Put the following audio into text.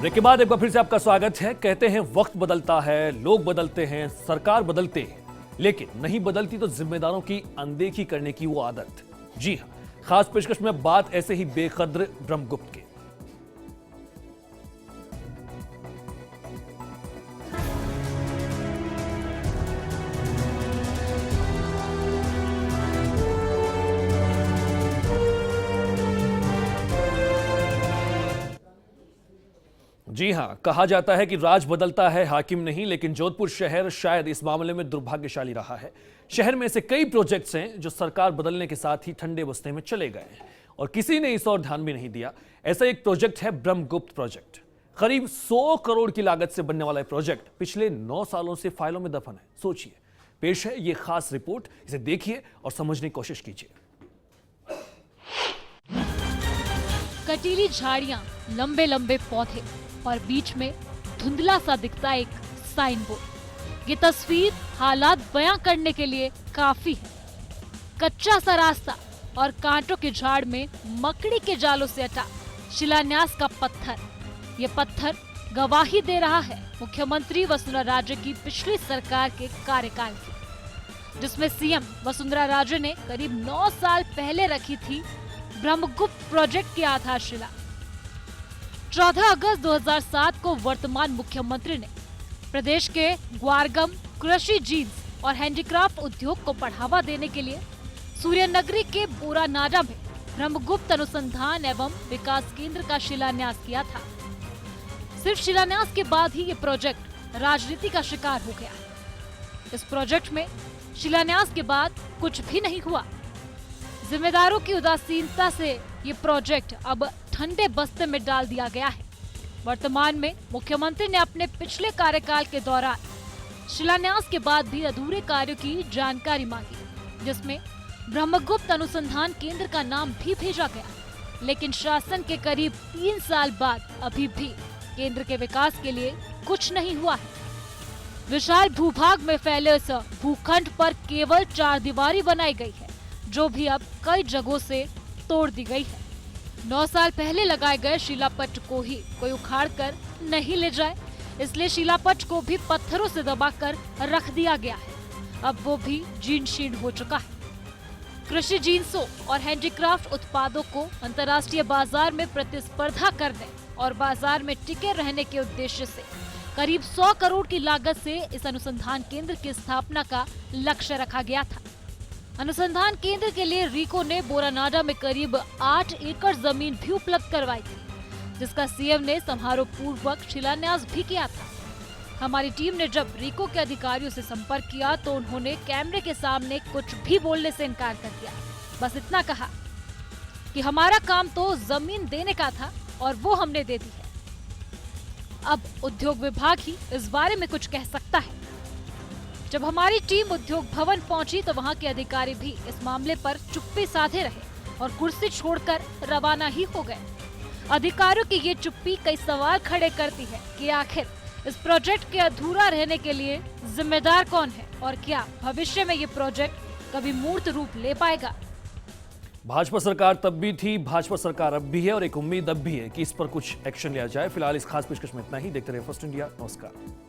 Break के बाद एक बार फिर से आपका स्वागत है। कहते हैं वक्त बदलता है, लोग बदलते हैं, सरकार बदलते हैं, लेकिन नहीं बदलती तो जिम्मेदारों की अनदेखी करने की वो आदत। जी हां, खास पेशकश में बात ऐसे ही बेकद्र ब्रह्मगुप्त की। जी हां, कहा जाता है कि राज बदलता है, हाकिम नहीं, लेकिन जोधपुर शहर शायद इस मामले में दुर्भाग्यशाली रहा है। शहर में ऐसे कई प्रोजेक्ट्स हैं जो सरकार बदलने के साथ ही ठंडे बस्ते में चले गए हैं और किसी ने इस ओर ध्यान भी नहीं दिया। ऐसा एक प्रोजेक्ट है ब्रह्मगुप्त प्रोजेक्ट। करीब 100 करोड़ की लागत से बनने वाला प्रोजेक्ट पिछले 9 सालों से फाइलों में दफन है। सोचिए, पेश है ये खास रिपोर्ट, इसे देखिए और समझने की कोशिश कीजिए। कटीली झाड़ियां, लंबे लंबे पौधे और बीच में धुंधला सा दिखता एक साइन बोर्ड। ये तस्वीर हालात बयां करने के लिए काफी है। कच्चा सा रास्ता और कांटों के झाड़ में मकड़ी के जालों से अटा शिलान्यास का पत्थर। ये पत्थर गवाही दे रहा है मुख्यमंत्री वसुंधरा राजे की पिछली सरकार के कार्यकाल की, जिसमें सीएम वसुंधरा राजे ने करीब 9 साल पहले रखी थी ब्रह्मगुप्त प्रोजेक्ट की आधारशिला। 14 अगस्त 2007 को वर्तमान मुख्यमंत्री ने प्रदेश के ग्वारगम कृषि जीन्स और हैंडीक्राफ्ट उद्योग को बढ़ावा देने के लिए सूर्यनगरी के बोरानाडा में ब्रह्मगुप्त अनुसंधान एवं विकास केंद्र का शिलान्यास किया था। सिर्फ शिलान्यास के बाद ही ये प्रोजेक्ट राजनीति का शिकार हो गया। इस प्रोजेक्ट में शिलान्यास के बाद कुछ भी नहीं हुआ। जिम्मेदारों की उदासीनता से ये प्रोजेक्ट अब ठंडे बस्ते में डाल दिया गया है। वर्तमान में मुख्यमंत्री ने अपने पिछले कार्यकाल के दौरान शिलान्यास के बाद भी अधूरे कार्यों की जानकारी मांगी, जिसमें ब्रह्मगुप्त अनुसंधान केंद्र का नाम भी भेजा गया, लेकिन शासन के करीब 3 साल बाद अभी भी केंद्र के विकास के लिए कुछ नहीं हुआ है। विशाल भूभाग में फैले इस भूखंड पर केवल 4 दीवारी बनाई गई है, जो भी अब कई जगहों से तोड़ दी गई है। 9 साल पहले लगाए गए शिलापट को ही कोई उखाड़ कर नहीं ले जाए, इसलिए शिलापट को भी पत्थरों से दबाकर रख दिया गया है। अब वो भी जीर्ण शीर्ण हो चुका है। कृषि जीन्सों और हैंडीक्राफ्ट उत्पादों को अंतर्राष्ट्रीय बाजार में प्रतिस्पर्धा करने और बाजार में टिके रहने के उद्देश्य से करीब 100 करोड़ की लागत से इस अनुसंधान केंद्र की स्थापना का लक्ष्य रखा गया था। अनुसंधान केंद्र के लिए रीको ने बोरानाडा में करीब 8 एकड़ जमीन भी उपलब्ध करवाई थी, जिसका सीएम ने समारोह पूर्वक शिलान्यास भी किया था। हमारी टीम ने जब रीको के अधिकारियों से संपर्क किया तो उन्होंने कैमरे के सामने कुछ भी बोलने से इनकार कर दिया। बस इतना कहा कि हमारा काम तो जमीन देने का था और वो हमने दे दी है। अब उद्योग विभाग ही इस बारे में कुछ कह सकता है। जब हमारी टीम उद्योग भवन पहुंची तो वहां के अधिकारी भी इस मामले पर चुप्पी साधे रहे और कुर्सी छोड़कर रवाना ही हो गए। अधिकारियों की ये चुप्पी कई सवाल खड़े करती है कि आखिर इस प्रोजेक्ट के अधूरा रहने के लिए जिम्मेदार कौन है और क्या भविष्य में ये प्रोजेक्ट कभी मूर्त रूप ले पाएगा। भाजपा सरकार तब भी थी, भाजपा सरकार अब भी है और एक उम्मीद अब भी है कि इस पर कुछ एक्शन लिया जाए। फिलहाल इस खास पेशकश में इतना ही। देखते रहिए फर्स्ट इंडिया। नमस्कार।